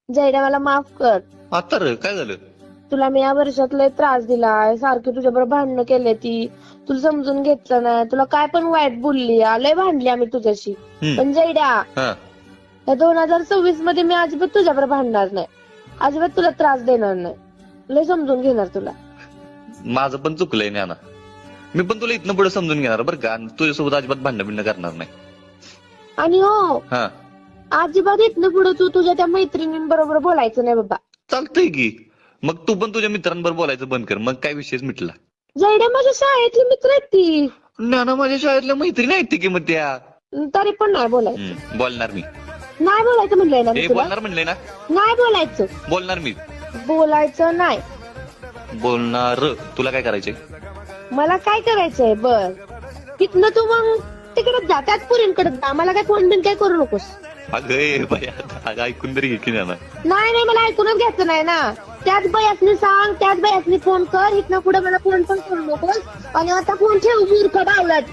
जयड्या मला माफ कर. आता रे काय झालं? तुला मी या वर्षात लय त्रास दिलाय, सारखी तुझ्याबरोबर भांडणं केली ती, तुला समजून घेतलं नाही, तुला काय पण वाईट बोलली, लय भांडली आम्ही तुझ्याशी. पण जयड्या हा या 2026 मध्ये मी अजिबात तुझ्याबरोबर भांडणार नाही, अजिबात तुला त्रास देणार नाही, लय समजून घेणार तुला. माझं पण चुकलंय ज्ञाना. मी पण तुला इथनं पुढे समजून घेणार बरं का, आणि तुझ्यासोबत अजिबात भांडण बिंड करणार नाही. आणि हो हा अजिबात इथनं पुढे तू तुझ्या त्या मैत्रिणींबरोबर बोलायचं नाही बाबा. चालतंय की. मग तू पण तुझ्या मित्रांबरोबर बोलायचं बंद कर, मग काय विषयच मिटला. जयड्या माझ्या शाळेतली मित्र आहेत ती. ज्ञाना माझ्या शाळेतल्या मैत्रिणी आहेत ती की मग त्या. तरी पण नाही बोलायचं. बोलणार मी. नाही बोलायचं म्हणलंय ना मी तुला. बोलणार म्हणलंय ना. नाही बोलायचं. बोलणार मी. बोलायचं नाही. बोलणार. तुला काय करायचंय? मला काय करायचंय बर, तिथनं तू मग तिकडे जा, त्याच पुरींकडे जा, मला काय फोन बिन काय करू नकोस. अगं ऐकून तरी घे की ज्ञाना. नाही मला ऐकूनच घ्यायचं नाही ना. त्याच बयासनी सांग, त्याच बयासनी फोन कर, इथनं पुढे मला फोन पण करू नकोस. आणि आता फोन ठेव मूर्ख बावळट.